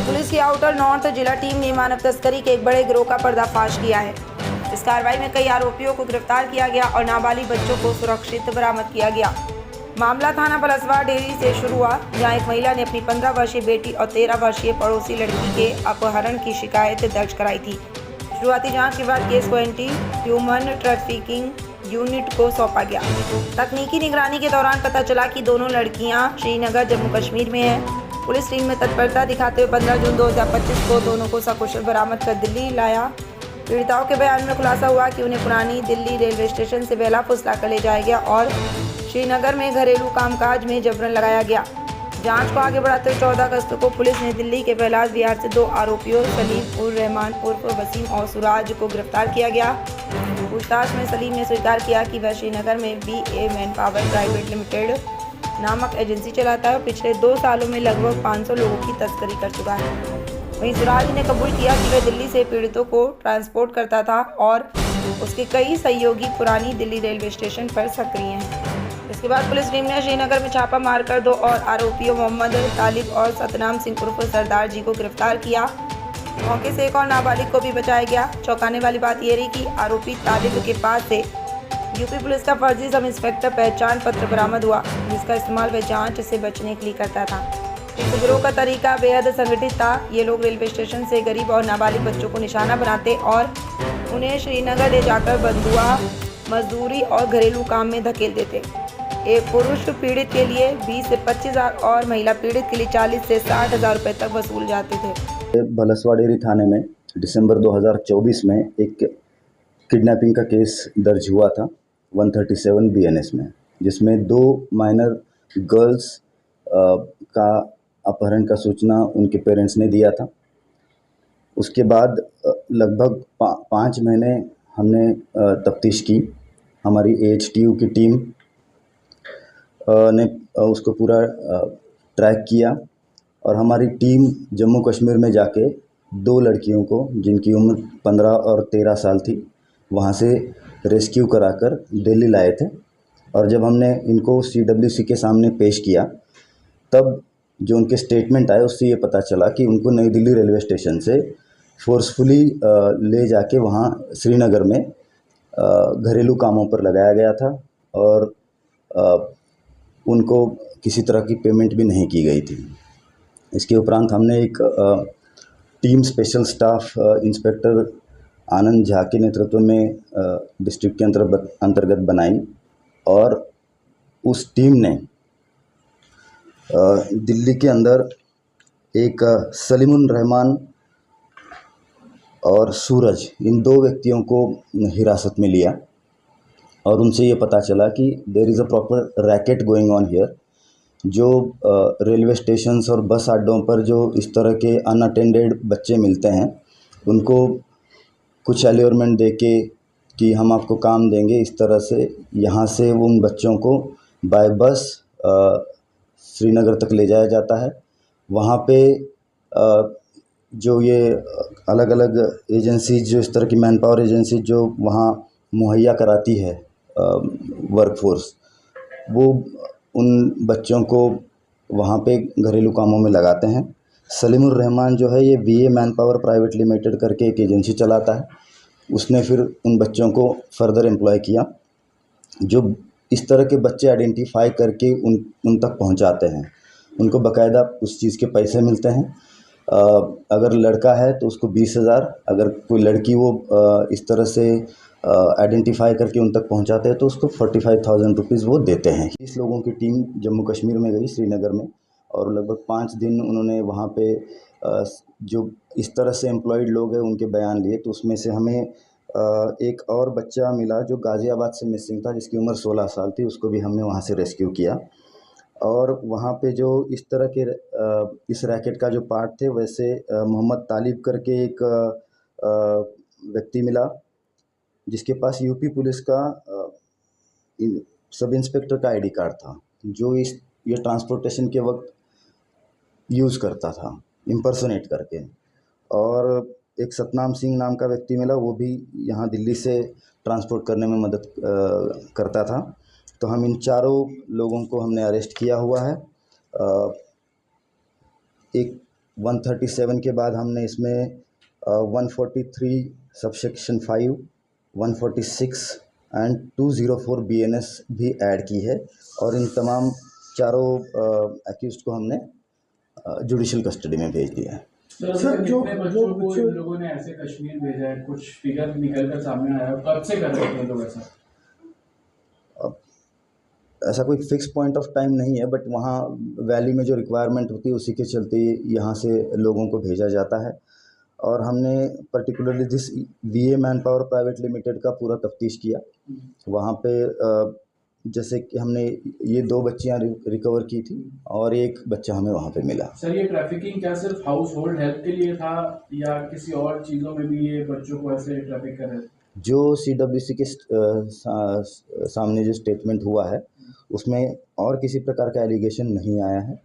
Police की outer north जिला team ने मानव तस्करी के एक बड़े गिरोह का पर्दाफाश किया है। इस कार्रवाई में कई आरोपियों को गिरफ्तार किया गया और नाबालिग बच्चों को सुरक्षित बरामद किया गया। मामला थाना पलसवार डेयरी से शुरू हुआ, जहां एक महिला ने अपनी 15 वर्षीय बेटी और 13 वर्षीय पड़ोसी लड़की के अपहरण की शिकायत दर्ज कराई थी। शुरुआती जांच के बाद केस को एंटी ह्यूमन ट्रैफिकिंग यूनिट को सौंपा गया। तकनीकी निगरानी के दौरान पता चला कि दोनों लड़कियां श्रीनगर जम्मू कश्मीर में हैं। पुलिस टीम में तत्परता दिखाते हुए 15 जून 2025 को दोनों को सकुशल बरामद कर दिल्ली लाया। पीड़िताओं के बयान में खुलासा हुआ कि उन्हें पुरानी दिल्ली रेलवे स्टेशन से बहला फुसला कर ले जाया गया और श्रीनगर में घरेलू कामकाज में जबरन लगाया गया। जांच को आगे बढ़ाते हुए 14 अगस्त को पुलिस ने दिल्ली के पहलाज विहार से 2 आरोपियों सलीम उर रहमान उर्फ वसीम और सुराज को गिरफ्तार किया गया। पूछताछ में सलीम ने स्वीकार किया कि वह श्रीनगर में BA man power private limited नामक एजेंसी चलाता है और पिछले 2 सालों में लगभग 500 लोगों की तस्करी कर चुका है। वहीं सुराज ने कबूल किया कि वह दिल्ली से पीड़ितों को ट्रांसपोर्ट करता था और उसके कई सहयोगी पुरानी दिल्ली रेलवे स्टेशन पर सक्रिय हैं। इसके बाद पुलिस टीम ने श्रीनगर में छापा मारकर 2 और आरोपियों मोहम्मद तालिब और सतनाम सिंह उर्फ सरदार जी को गिरफ्तार किया। मौके से एक और नाबालिग को भी बचाया गया। चौंकाने वाली बात यह रही कि आरोपी तालिब के पास से यूपी पुलिस का फर्जी सब इंस्पेक्टर पहचान पत्र बरामद हुआ, जिसका इस्तेमाल वह जांच से बचने के लिए करता था। इस गिरोह का तरीका बेहद संगठित था। ये लोग रेलवे स्टेशन से गरीब और नाबालिग बच्चों को निशाना बनाते और उन्हें श्रीनगर ले जाकर बंधुआ मजदूरी और घरेलू काम में धकेल देते। एक पुरुष पीड़ित के लिए 20 से 25,000 और महिला पीड़ित के लिए 40 से 60,000 रुपये तक वसूल जाते थे। पलसवार डेयरी थाने में दिसंबर 2024 में एक किडनैपिंग का केस दर्ज हुआ था 137 BNS में, जिसमें 2 माइनर गर्ल्स का अपहरण का सूचना उनके पेरेंट्स ने दिया था। उसके बाद लगभग 5 महीने हमने तफ्तीश की। हमारी AHTU की टीम ने उसको पूरा ट्रैक किया और हमारी टीम जम्मू कश्मीर में जाके 2 लड़कियों को, जिनकी उम्र 15 और 13 साल थी, वहाँ से रेस्क्यू कराकर दिल्ली लाए थे। और जब हमने इनको CWC के सामने पेश किया, तब जो उनके स्टेटमेंट आए उससे ये पता चला कि उनको नई दिल्ली रेलवे स्टेशन से फोर्सफुली ले जाके वहाँ श्रीनगर में घरेलू कामों पर लगाया गया था और उनको किसी तरह की पेमेंट भी नहीं की गई थी। इसके उपरांत हमने एक टीम स्पेशल स्टाफ इंस्पेक्टर आनंद झा के नेतृत्व में डिस्ट्रिक्ट के अंतर्गत बनाई और उस टीम ने दिल्ली के अंदर एक सलीमुर रहमान और सूरज, इन 2 व्यक्तियों को हिरासत में लिया और उनसे ये पता चला कि there is a proper racket going on here. जो रेलवे स्टेशंस और बस अड्डों पर जो इस तरह के अनअटेंडेड बच्चे मिलते हैं, उनको कुछ एल्योरमेंट दे के कि हम आपको काम देंगे, इस तरह से यहाँ से उन बच्चों को बाय बस श्रीनगर तक ले जाया जाता है। वहाँ पे जो ये अलग अलग एजेंसीज, जो इस तरह की मैन पावर एजेंसी जो वहाँ मुहैया कराती है वर्कफोर्स, वो उन बच्चों को वहाँ पे घरेलू कामों में लगाते हैं। सलीमुर रहमान जो है, ये BA man power private limited करके एक एजेंसी चलाता है। उसने फिर उन बच्चों को फर्दर एम्प्लॉय किया। जो इस तरह के बच्चे आइडेंटिफाई करके उन तक पहुंचाते हैं, उनको बाकायदा उस चीज़ के पैसे मिलते हैं। अगर लड़का है तो उसको 20,000, अगर कोई लड़की वो इस तरह से आइडेंटिफाई करके उन तक पहुंचाते हैं तो उसको 45,000 रुपीज़ वो देते हैं। 20 लोगों की टीम जम्मू कश्मीर में गई, श्रीनगर में, और लगभग 5 दिन उन्होंने वहाँ पे जो इस तरह से एम्प्लॉयड लोग हैं उनके बयान लिए। तो उसमें से हमें एक और बच्चा मिला जो गाज़ियाबाद से मिसिंग था, जिसकी उम्र 16 साल थी। उसको भी हमने वहाँ से रेस्क्यू किया और वहाँ पे जो इस तरह के इस रैकेट का जो पार्ट थे, वैसे मोहम्मद तालिब करके एक व्यक्ति मिला, जिसके पास यूपी पुलिस का सब इंस्पेक्टर का ID कार्ड था, जो ये ट्रांसपोर्टेशन के वक्त यूज़ करता था इम्पर्सोनेट करके। और एक सतनाम सिंह नाम का व्यक्ति मिला, वो भी यहाँ दिल्ली से ट्रांसपोर्ट करने में मदद करता था। तो हम इन 4 लोगों को हमने अरेस्ट किया हुआ है। एक 137 के बाद हमने इसमें 143 सबसेक्शन 5, 146 एंड 204 BNS भी ऐड की है और इन तमाम चारों एक्यूज़ को हमने जुडिशल कस्टडी में भेज दिया है। सर जो बच्चों को इन लोगों ने ऐसे कश्मीर भेजा है, कुछ फिगर निकल कर सामने आया, कब से कर रहे थे लोग ऐसा? ऐसा कोई फिक्स पॉइंट ऑफ टाइम नहीं है, बट वहाँ वैली में जो रिक्वायरमेंट होती है उसी के चलते यहाँ से लोगों को भेजा जाता है। और हमने पर्टिकुलरली जिस VA man power private limited का पूरा तफ्तीश किया, वहाँ पे जैसे कि हमने ये 2 बच्चियाँ रिकवर की थी और एक बच्चा हमें वहाँ पे मिला। सर ये ट्रैफिकिंग क्या सिर्फ हाउस होल्ड हेल्प के लिए था या किसी और चीज़ों में भी ये बच्चों को ऐसे ट्रैफिक कर रहे थे? जो CWC के सामने जो स्टेटमेंट हुआ है उसमें और किसी प्रकार का एलिगेशन नहीं आया है।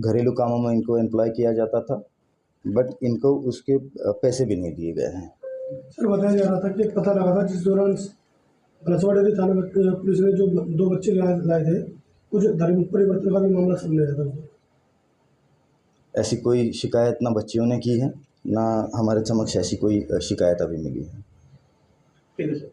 घरेलू कामों में इनको एम्प्लॉय किया जाता था, बट इनको उसके पैसे भी नहीं दिए गए हैं। सर बताया जा रहा था कि एक पता लगा था जिस दौरान बलसवा डेयरी थाना पुलिस ने जो 2 बच्चे लाए थे, कुछ धर्म परिवर्तन का भी मामला सामने आया था। ऐसी कोई शिकायत ना बच्चियों ने की है, ना हमारे समक्ष ऐसी कोई शिकायत अभी मिली है। ठीक है सर।